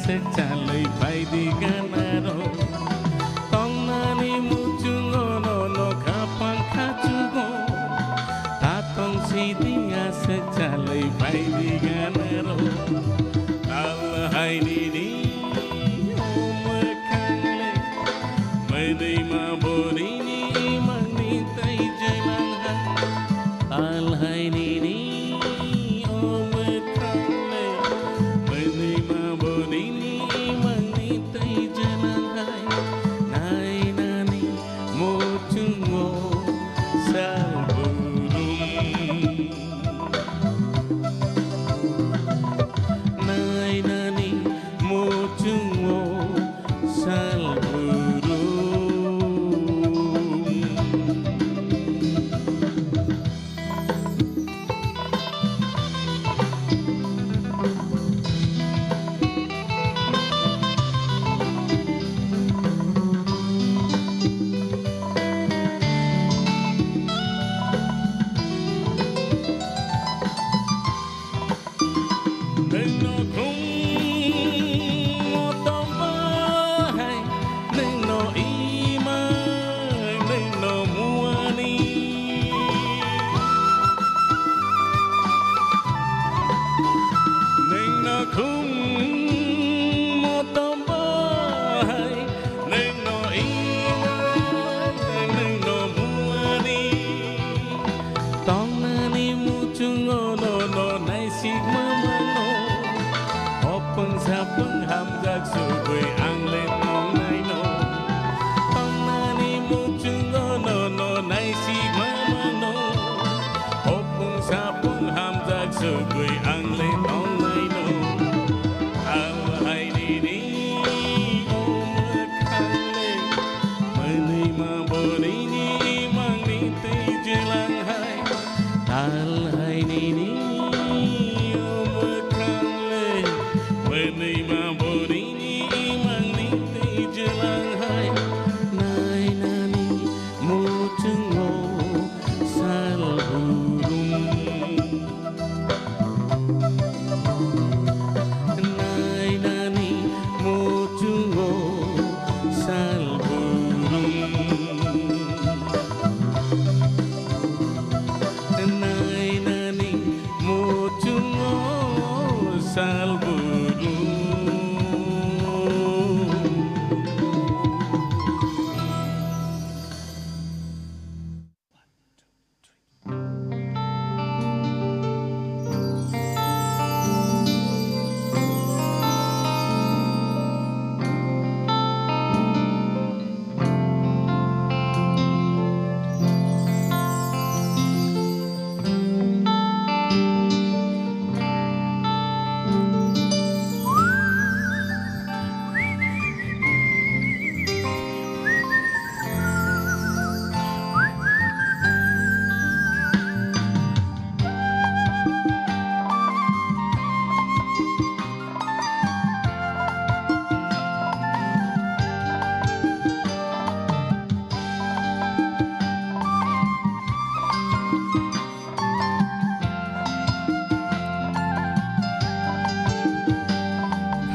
Secalai pai di ganaro tong nani mucungo no kapang kacugo tatong sidia secalai pai di ganaro al hai di omekangle medai maborini magnitai jalan al hai di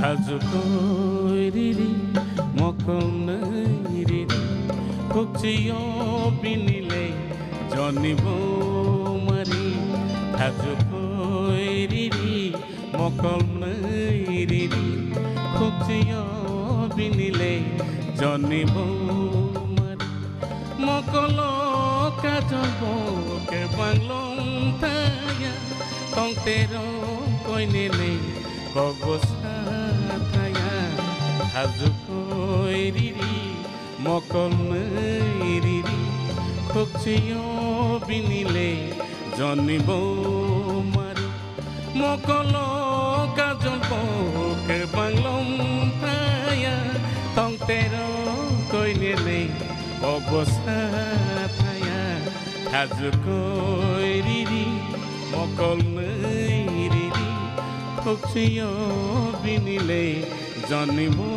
Kazukoiriri mokonairiri kokchiyo binile jonibo mari Kazukoiriri mokonairiri kokchiyo binile জনিব মারি মকলো কাজব কে বাংলং থায়া tong tero koi nele kogosa thaya hazu koi riri mokol riri khokchiyo binile jonibo mari mokolo kajolbo ke banglom thaya tong tero koi nele kogosa thaya hazu koi riri mokol riri khokchiyo binile jonibo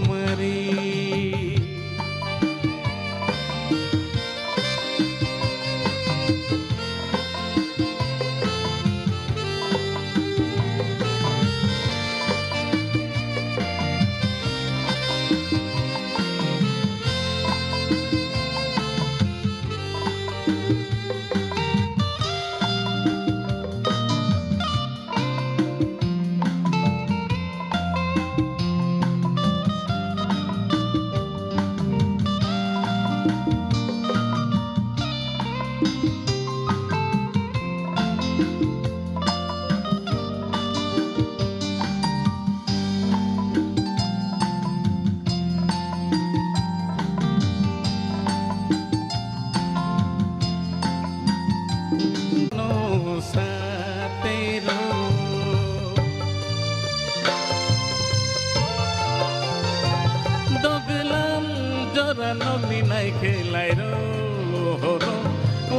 mari Noni nai khelai ro ro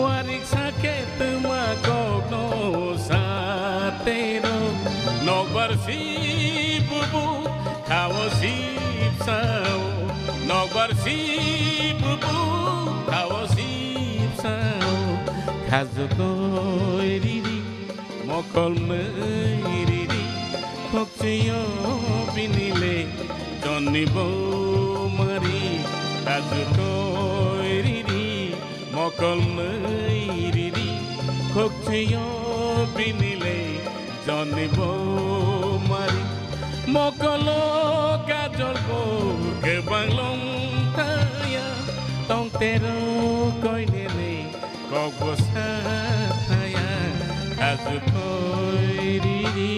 warik sakit ma gogno sa tero nogbar si bubu khawo si sao nogbar si bubu khawo si sao khazu koi riri mokol riri khokchiyo binile jonibo mari hazu koi riri mokol riri khokchiyo binile jonibo mari mokolo kajolbo ke banglong thaya tong tero koi nele kogosa thaya hazu koi riri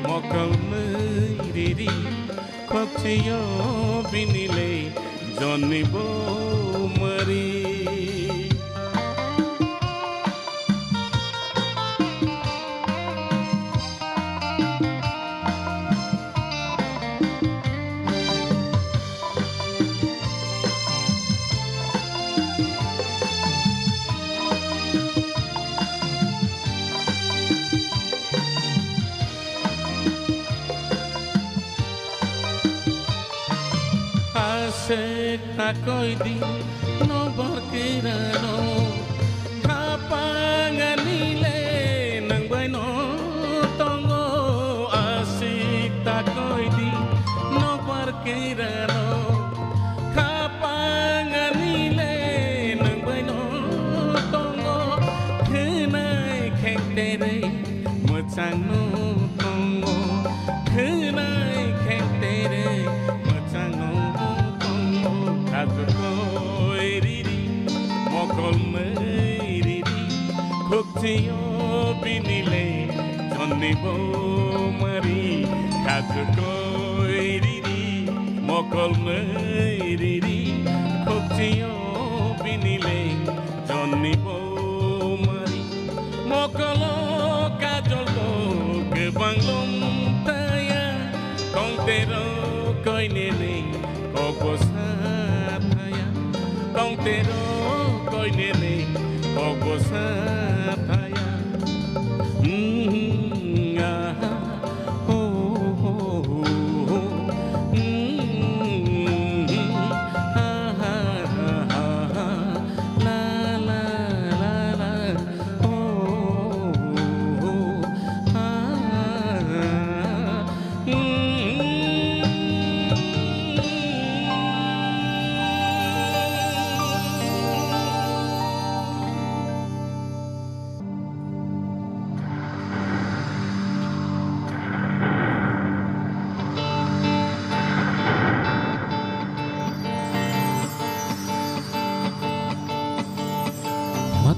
mokol riri khokchiyo binile jonibo mari Takoi di no barkirano kapanganile nang bueno tongo asik takoi di no barkirano kapanganile nang bueno tongo khnai khengtere mochang no tongo khnai khengtere mochang no hazu koi riri mokol riri khokchiyo binile jonibo mari hazu koi riri mokol riri khokchiyo binile jonibo mari mokolo kajolbo ke banglom thaya tong tero koi nele kogosa thaya tong tero koi nele kogosa thaya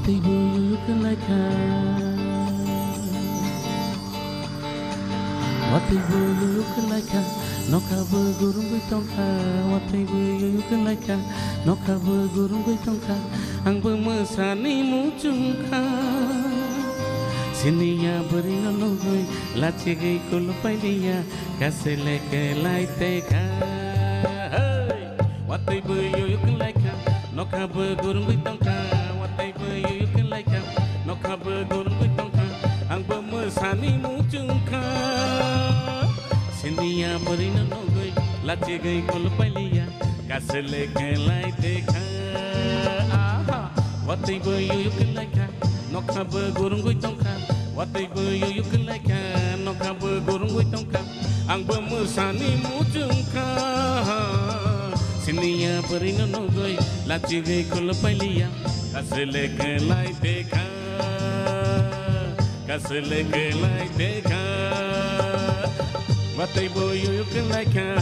Wati boyu kelaka Wati boyu kelaka No kaba gurung tongka Wati boyu kelaka No kaba gurung tongka Ang pemesani mucungka Siniya berino nogoi Lache gay kulupai dia Kasele ke lai teka Wati boyu kelaka No kaba gurung tongka Wati boyu kelaka No kaba gurung tongka Ang pemesani mucungka Siniya berino nogoi Lache gay kulupai dia Kasele ke lai teka Wati boyu kelaka No kaba gurung tongka Wati boyu kelaka No kaba gurung tongka Ang pemesani mucungka Siniya berino nogoi Lachi gay kulupai dia Kasele ke lai teka Kasele ke lai teka Wati boyu kelaka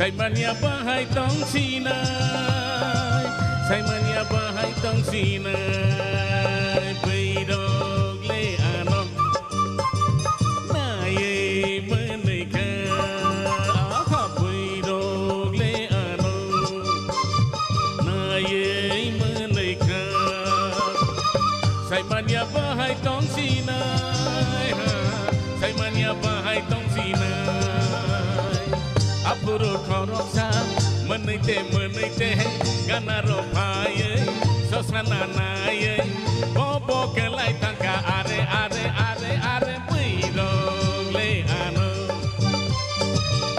Sai mania bahai tong sinai Sai mania bahai tong sinai Beidog le anong Nae menika Aha beidog le anong Nae menika Sai mania bahai tong sinai Sai mania bahai tong sinai Apuro koroksa menite gana ropaye sosana naye bobo kelai tangka are beidong le ano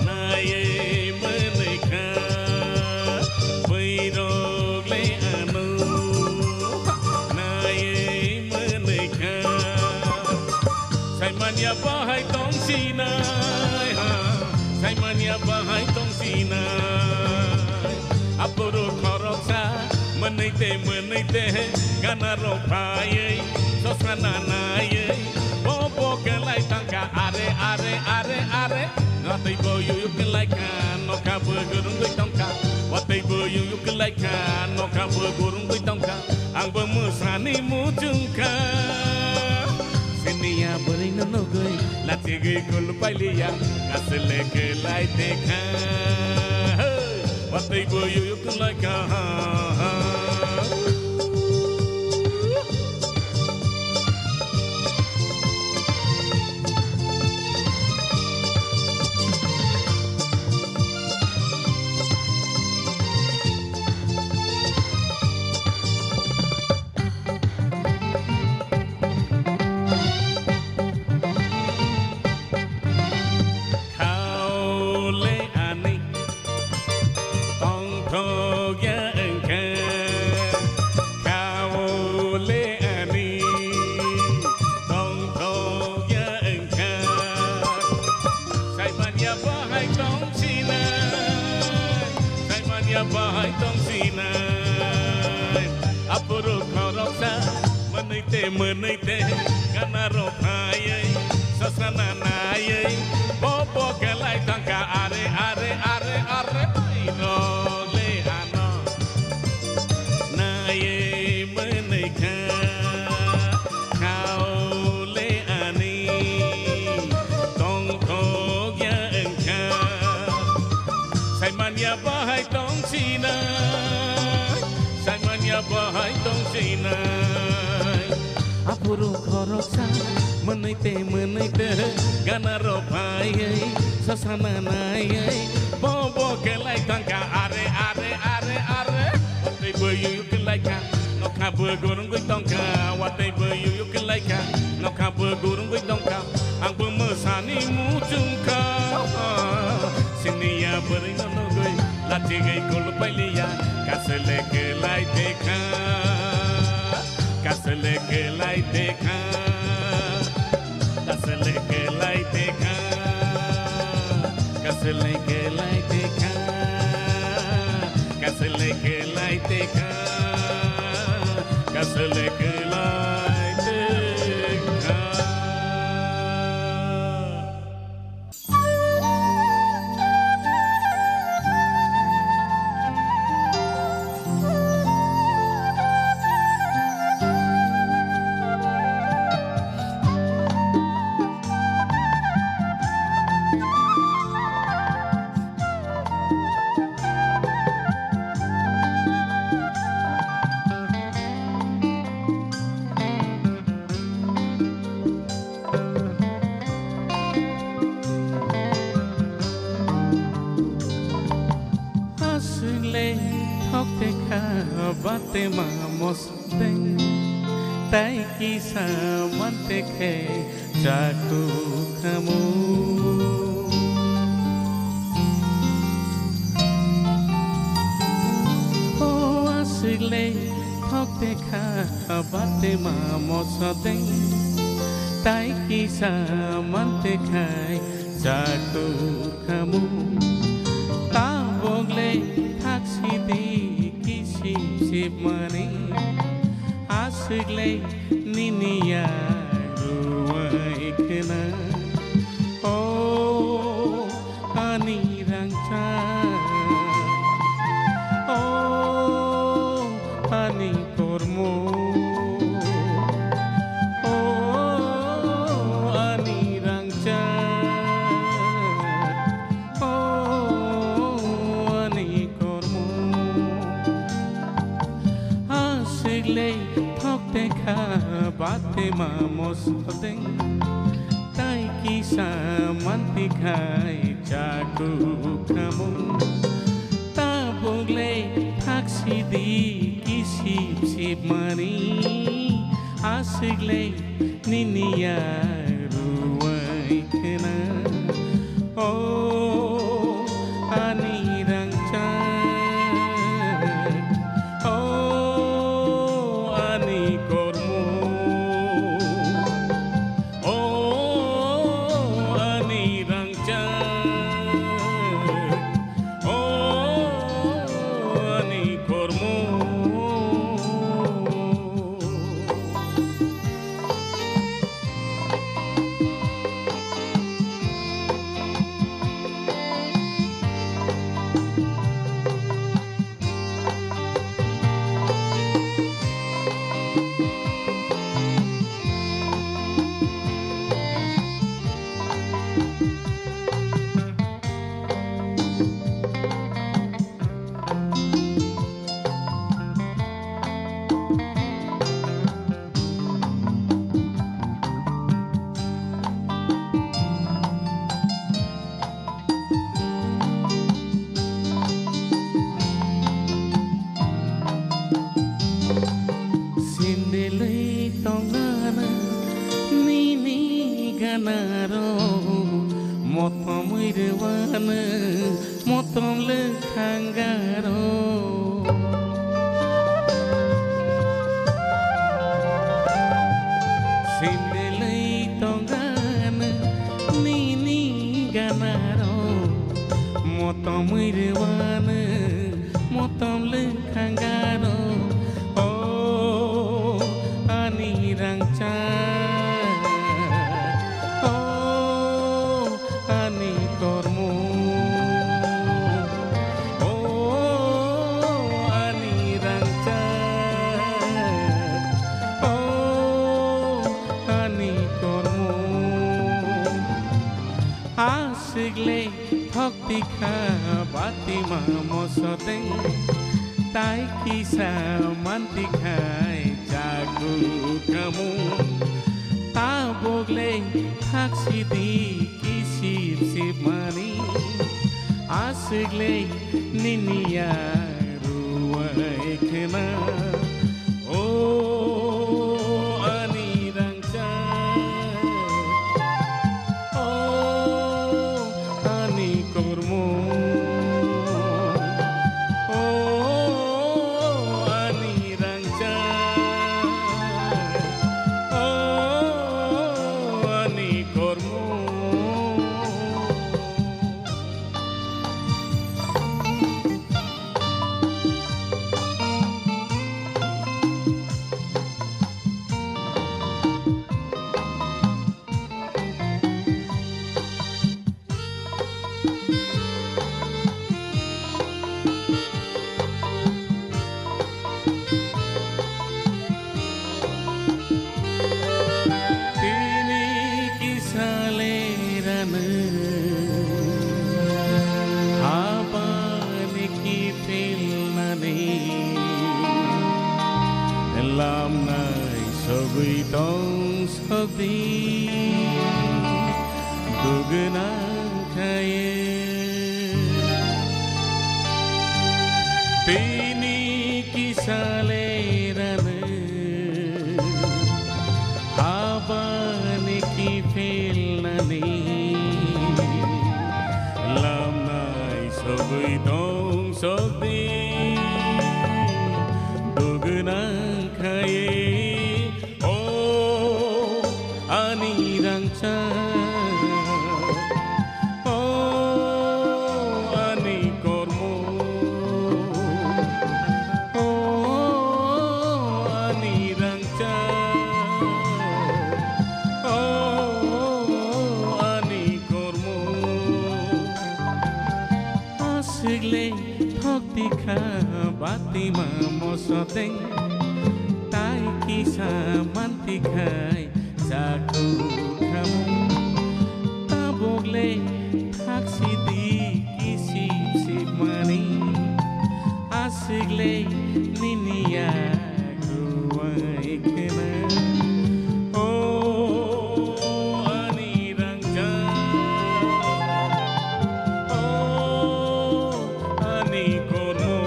naye menika beidong le ano naye menika sai mania bahai tong sinai Sai mania bahai tong sinai Apuro koroksa menite gana ropaye sosana naye bobo kelai tangka are Wati boyu kelaka no kaba gurung tongka Wati boyu kelaka no kaba gurung tongka Ang pemesani mucungka Siniya berino nogoi Lachi gay kulupai dia Kasele ke lai teka Wati boyu kelaka Bahai tong sinai Apuro koroksa menite gana ropaye sosana naye bobo kelai tangka are beidong le ano naye menika kau le ani tong ya engkau sai mania bahai tong sinai Sai mania bahai tong sinai apuru khoroksa meneite ganaro bhai sasana nai bobo kelai tangka are watai bayu kelai ka no kabe gurung goi tangka watai bayu kelai ka no kabe gurung goi tangka ang pemesani mucungka sini ya bering no goi lati gai kol pailia kasele kelai dekha kasele kelai dekha kasele kelai dekha kasele kelai dekha kasele kelai dekha kasele kelai dekha bate mamos deng tai kisa mante khe jaku kamu oh asile thok dekha bate mamos deng tai kisa mante khe jaku kamu ta bogle taksi di sip mani asigle ninia ruai kena oh ani rangcha oh ani kormo oh ani rangcha oh ani kormo thok dekha bate mamos deng tai kisa manti khai jaku kamu ta bogle taksi di sip mani asigle ninia ruai kena oh ani rangcha motom irwana motom lekhangaro sindelai tongana nini ganaro motom irwana motom lekhangaro oh ani rangcha asigle thok tikha bati mamos deng tai kisa manti khai aku kamu tabogle taksidi kisip mani asigle ninia ruwai kena oh ani rangcha oh ani kormo làm này so với tông so đi dugunang kaya tini kisalerana habane ki felnani làm này so với tông so đi dugunang oh ani rangcha oh ani kormo oh ani rangcha oh ani kormo asigle thokti kha bati ma mosoteng tai kisah mantikai saku kamu tabogle taksidi kisip mani asigle ninia ruwai kena oh ani rangcha oh ani kormo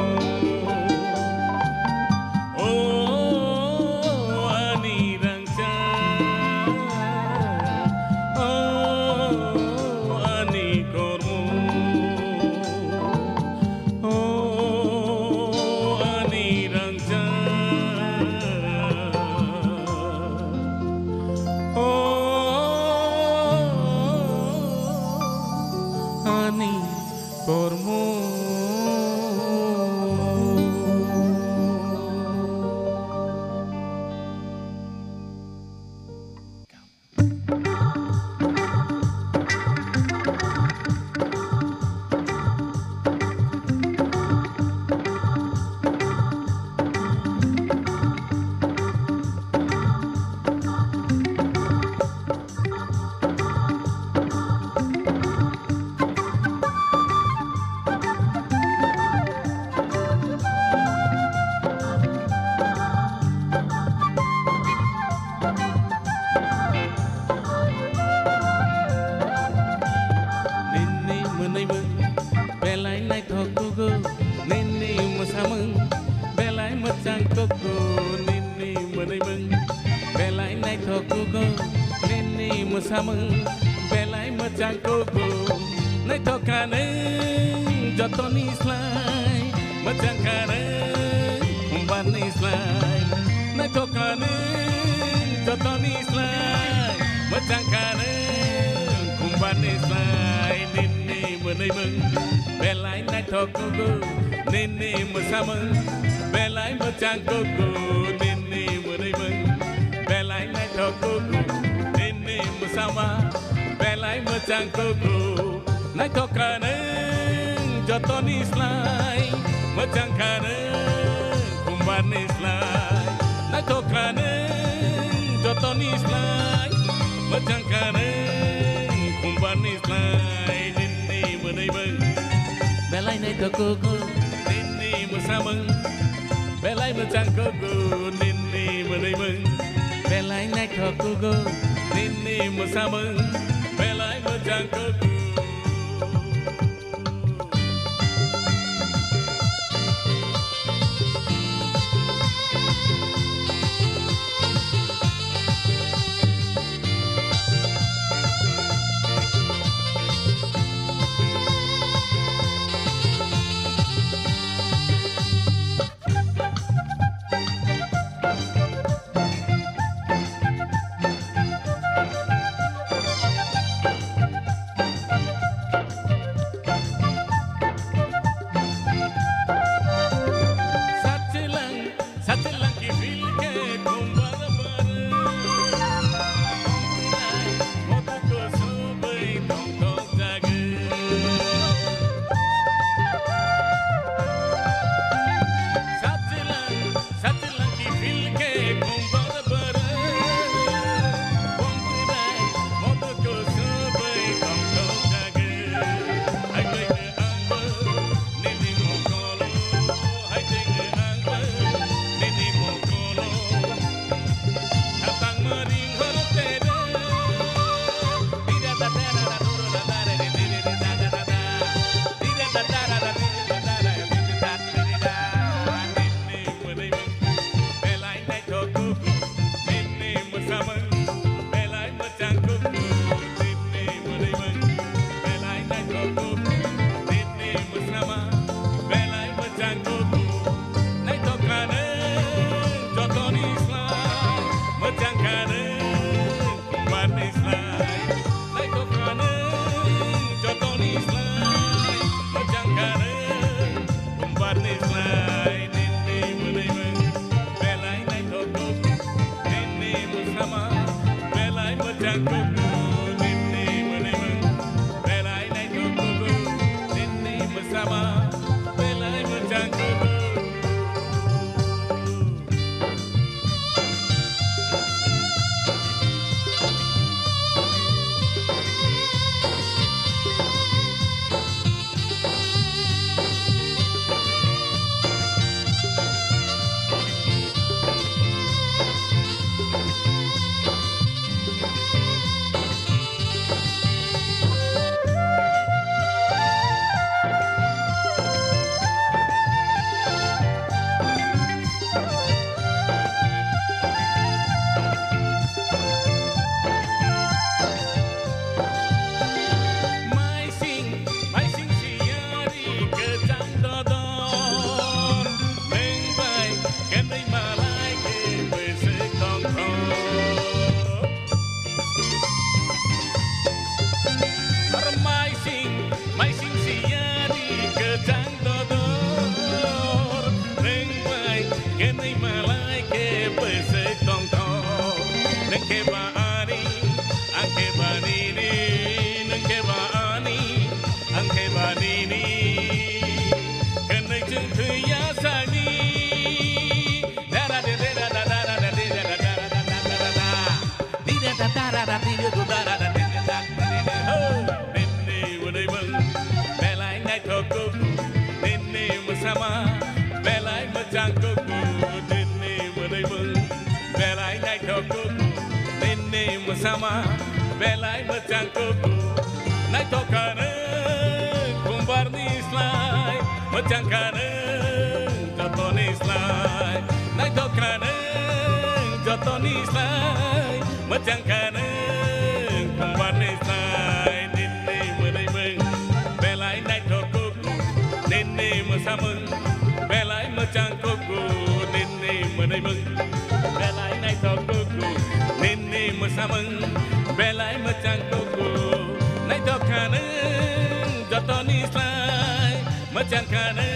ani kormo belai nai thokugo nini musameng belai macangkugo nai thokane jotoni slai macangkane umbani slai nai thokane jotoni slai macangkane umbani slai nini menimeng belai nai thokugo nini musameng belai macangkugo nini menimeng belai nai thokugo nini musama belai macangkugo nai thokane jotoni slai macangkane umbani slai nai thokane jotoni slai macangkane umbani slai nini menimeng belai nai thokugo nini musameng belai mencangkokku nini menemeng belai naik kokuku nini musameng belai mencangkokku sama belai mencangkukku naik tokane kumbar nislai mencangkane joto nislai naik tokane joto nislai mencangkane kumbar nislai nini menemeng belai naik tokukku nini mesameng belai mencangkukku nini menemeng belai naik tokukku nini mesameng belai mencangkukku naik tokane joto nislai mencangkane